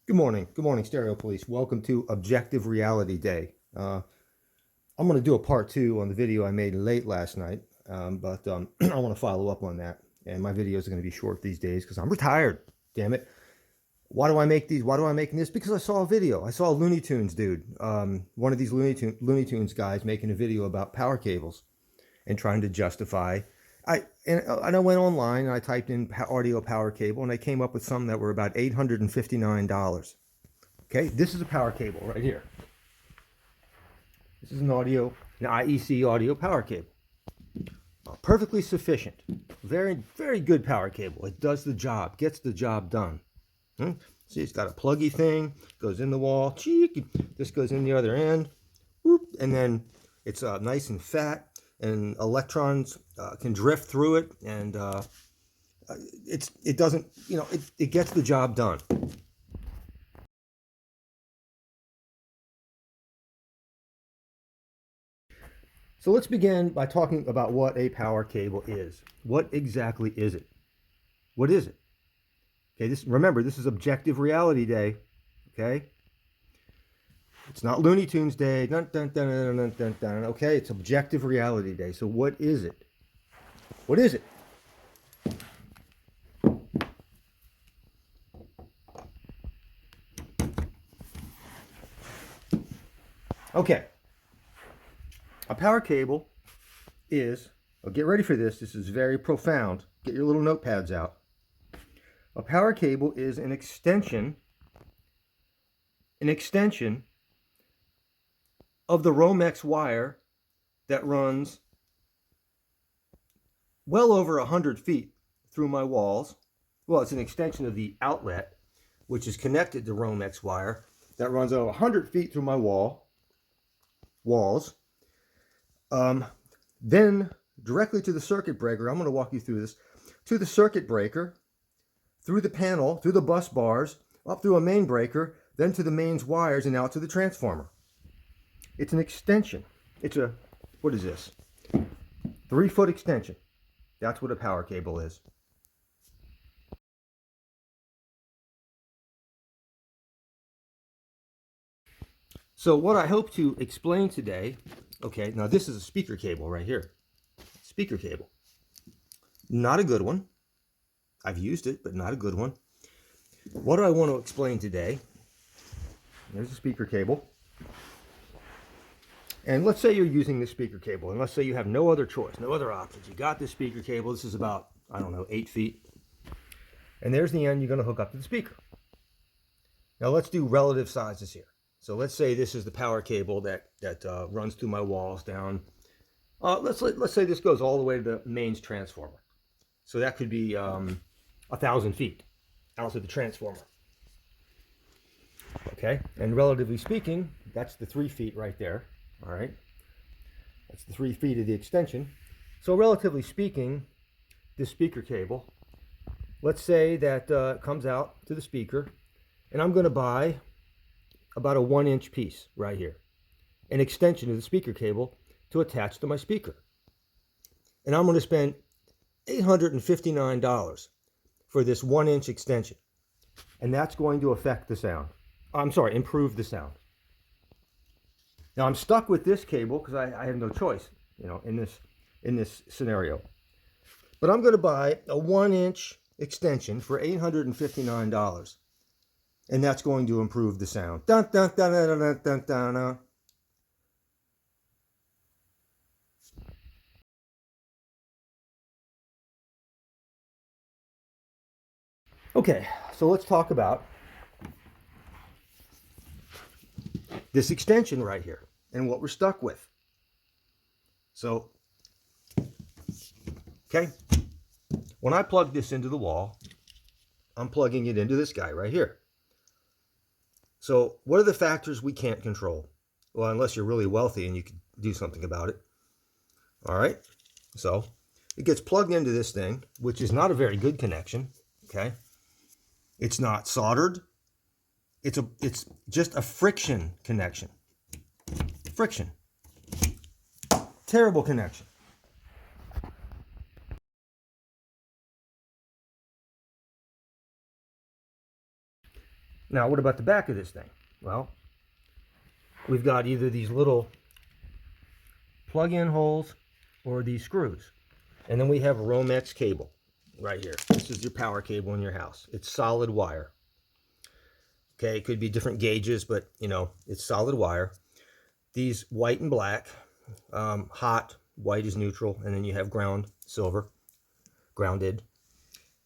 Good morning, Stereo Police. Welcome to Objective Reality Day. I'm going to do a part two on the video I made late last night, but I want to follow up on that. And my videos are going to be short these days because I'm retired. Damn it! Why do I make these? Why do I make this? Because I saw a video. I saw a Looney Tunes dude, one of these Looney Tunes guys, making a video about power cables and trying to justify. And I went online and I typed in audio power cable and I came up with some that were about $859. Okay, this is a power cable right here. This is an IEC audio power cable. Perfectly sufficient. Very, very good power cable. It does the job, gets the job done. See, it's got a pluggy thing, goes in the wall. Cheek. This goes in the other end. Whoop, and then it's nice and fat, and electrons can drift through it, and it doesn't, it gets the job done. So let's begin by talking about what a power cable is. What exactly is it? What is it? Okay, remember, this is Objective Reality Day. Okay? It's not Looney Tunes Day. Dun, dun, dun, dun, dun, dun, dun. Okay, it's Objective Reality Day. So what is it? What is it? Okay. A power cable is, get ready for this, this is very profound. Get your little notepads out. A power cable is an extension of the Romex wire that runs well over 100 feet through my walls. Well, it's an extension of the outlet, which is connected to Romex wire that runs over 100 feet through my walls. Then directly to the circuit breaker. I'm going to walk you through this. To the circuit breaker, through the panel, through the bus bars, up through a main breaker, then to the mains wires and out to the transformer. It's an extension. It's a, what is this? 3-foot extension. That's what a power cable is. So what I hope to explain today, okay, now this is a speaker cable right here. Speaker cable. Not a good one. I've used it, but not a good one. What do I want to explain today? There's a speaker cable. And let's say you're using this speaker cable, and let's say you have no other choice, no other options. You got this speaker cable. This is about, I don't know, 8 feet. And there's the end you're going to hook up to the speaker. Now let's do relative sizes here. So let's say this is the power cable that runs through my walls down. Let's say this goes all the way to the mains transformer. So that could be 1,000 feet out to the transformer. Okay, and relatively speaking, that's the 3 feet right there. All right, that's the 3 feet of the extension. So relatively speaking, this speaker cable, let's say that comes out to the speaker, and I'm going to buy about a 1-inch piece right here, an extension of the speaker cable to attach to my speaker. And I'm going to spend $859 for this 1-inch extension. And that's going to affect the sound. I'm sorry, improve the sound. Now I'm stuck with this cable because I have no choice, in this scenario. But I'm going to buy a 1-inch extension for $859. And that's going to improve the sound. Dun, dun, dun, dun, dun, dun, dun, dun. Okay, so let's talk about this extension right here and what we're stuck with. So, okay, when I plug this into the wall, I'm plugging it into this guy right here. So what are the factors we can't control? Well, unless you're really wealthy and you can do something about it. All right, so it gets plugged into this thing, which is not a very good connection, okay? It's not soldered. It's just a friction connection. Friction. Terrible connection. Now, what about the back of this thing? Well, we've got either these little plug-in holes or these screws. And then we have a Romex cable right here. This is your power cable in your house. It's solid wire. Okay, it could be different gauges, but you know, it's solid wire. These white and black, hot, white is neutral, and then you have ground, silver, grounded.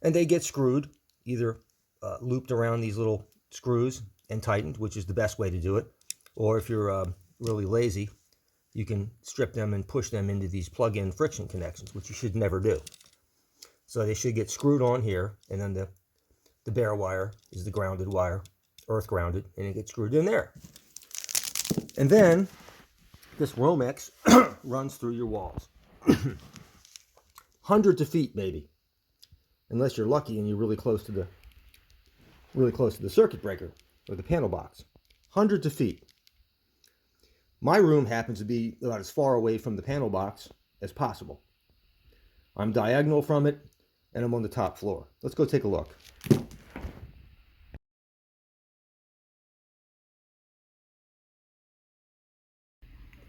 And they get screwed, either looped around these little screws and tightened, which is the best way to do it. Or if you're really lazy, you can strip them and push them into these plug-in friction connections, which you should never do. So they should get screwed on here, and then the bare wire is the grounded wire, earth grounded, and it gets screwed in there. And then this Romex runs through your walls. Hundreds of feet maybe, unless you're lucky and you're really close to the circuit breaker or the panel box. Hundreds of feet. My room happens to be about as far away from the panel box as possible. I'm diagonal from it, and I'm on the top floor. Let's go take a look.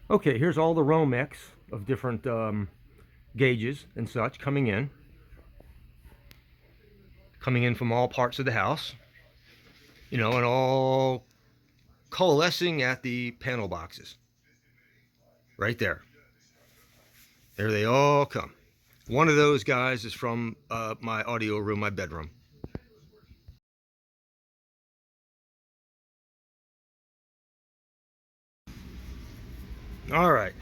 Okay, here's all the Romex of different gauges and such coming in from all parts of the house, you know, and all coalescing at the panel boxes. Right there. There they all come. One of those guys is from my audio room, my bedroom. All right.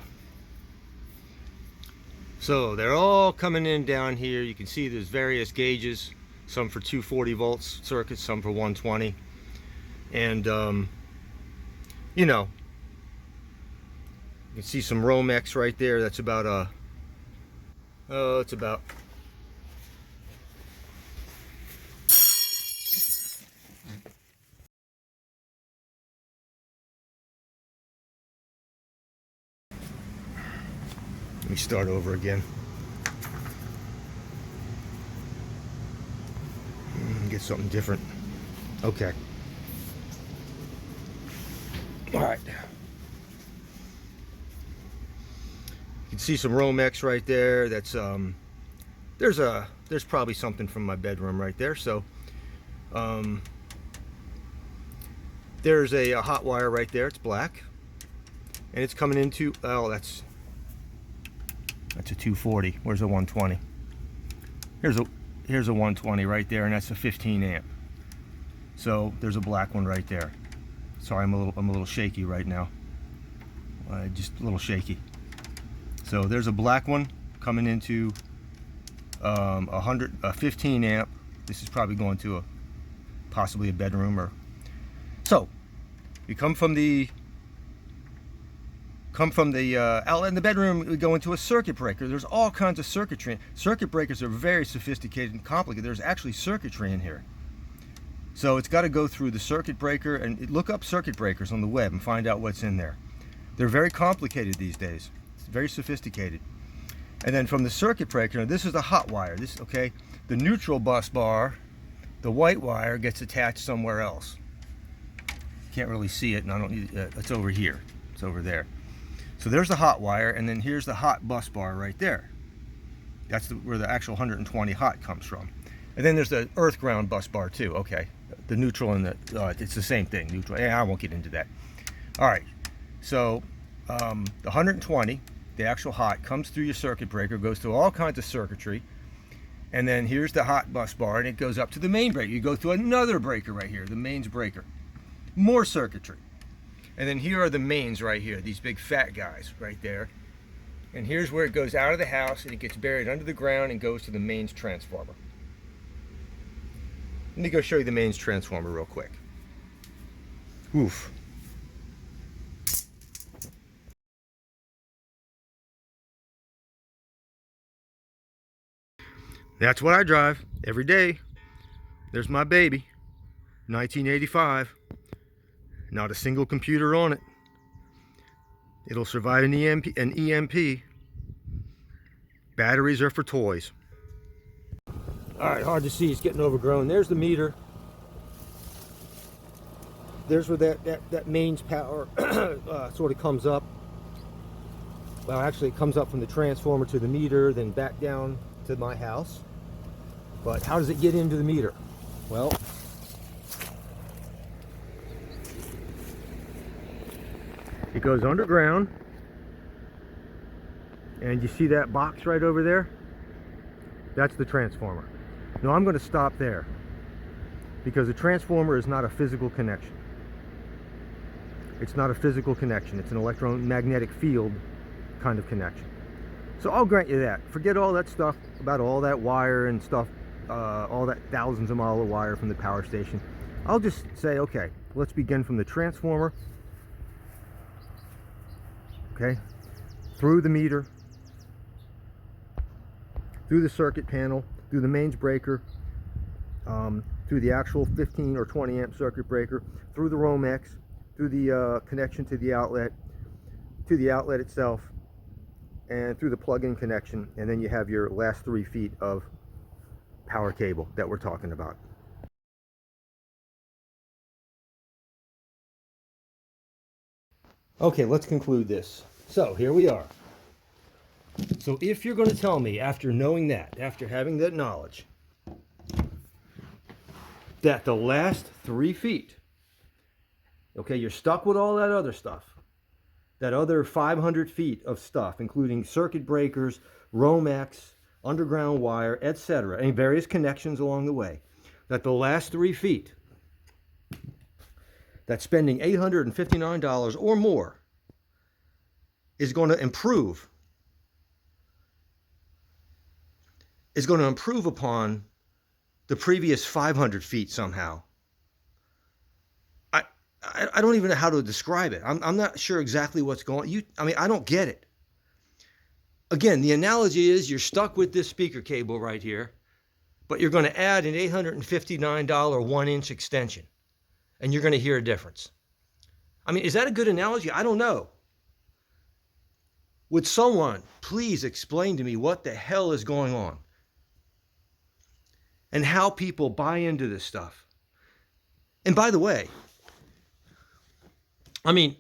So they're all coming in down here. You can see there's various gauges, some for 240 volts circuits, some for 120. And, you know, you can see some Romex right there. That's about it's about let me start over again. Get something different. Okay. All right. You can see some Romex right there. That's there's probably something from my bedroom right there. So there's a hot wire right there. It's black, and it's coming into, oh, that's a 240. Where's a 120? Here's a 120 right there, and that's a 15 amp. So there's a black one right there. Sorry, I'm a little shaky right now. Just a little shaky. So there's a black one coming into a 15 amp. This is probably going to possibly a bedroom. Or so we come from the outlet in the bedroom. We go into a circuit breaker. There's all kinds of circuitry. Circuit breakers are very sophisticated and complicated. There's actually circuitry in here. So it's got to go through the circuit breaker, and look up circuit breakers on the web and find out what's in there. They're very complicated these days. It's very sophisticated. And then from the circuit breaker, this is the hot wire. Okay, the neutral bus bar, the white wire gets attached somewhere else. Can't really see it, and I don't need it's over here. It's over there. So there's the hot wire, and then here's the hot bus bar right there. That's where the actual 120 hot comes from. And then there's the earth ground bus bar too. Okay, the neutral and the it's the same thing. Neutral. Yeah, I won't get into that. All right. So the 120, the actual hot, comes through your circuit breaker, goes through all kinds of circuitry, and then here's the hot bus bar, and it goes up to the main breaker. You go through another breaker right here, the mains breaker. More circuitry. And then here are the mains right here, these big fat guys right there. And here's where it goes out of the house, and it gets buried under the ground and goes to the mains transformer. Let me go show you the mains transformer real quick. Oof. That's what I drive every day. There's my baby, 1985. Not a single computer on it. It'll survive an EMP. Batteries are for toys. All right, hard to see, it's getting overgrown. There's the meter. there's where that mains power sort of comes up. Well, actually it comes up from the transformer to the meter, then back down to my house. But how does it get into the meter? Well, it goes underground, and you see that box right over there? That's the transformer. Now I'm going to stop there, because the transformer is not a physical connection. It's not a physical connection. It's an electromagnetic field kind of connection. So I'll grant you that. Forget all that stuff about all that wire and stuff, all that thousands of miles of wire from the power station. I'll just say, okay, let's begin from the transformer, okay, through the meter, through the circuit panel, through the mains breaker, through the actual 15 or 20 amp circuit breaker, through the Romex, through the connection to the outlet itself, and through the plug-in connection, and then you have your last 3 feet of power cable that we're talking about. Okay, let's conclude this. So here we are. So if you're going to tell me, after knowing that, after having that knowledge, that the last 3 feet, okay, you're stuck with all that other stuff, that other 500 feet of stuff, including circuit breakers, Romex, underground wire, etc., and various connections along the way, that the last 3 feet, that spending $859 or more is going to improve upon the previous 500 feet somehow. I don't even know how to describe it. I'm not sure exactly what's going on. I mean, I don't get it. Again, the analogy is you're stuck with this speaker cable right here, but you're going to add an $859 1-inch extension, and you're going to hear a difference. I mean, is that a good analogy? I don't know. Would someone please explain to me what the hell is going on and how people buy into this stuff? And by the way, I mean,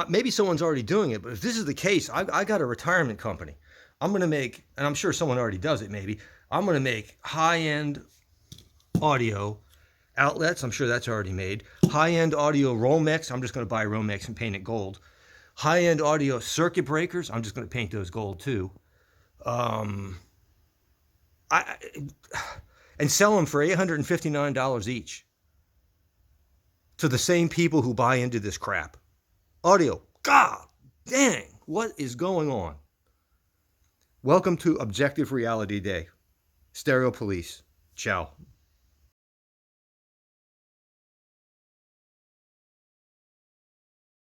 maybe someone's already doing it, but if this is the case, I got a retirement company. I'm going to make, and I'm sure someone already does it maybe, I'm going to make high-end audio outlets. I'm sure that's already made. High-end audio Romex. I'm just going to buy Romex and paint it gold. High-end audio circuit breakers. I'm just going to paint those gold too. And sell them for $859 each to the same people who buy into this crap. Audio. God dang, what is going on? Welcome to Objective Reality Day. Stereo Police. Ciao.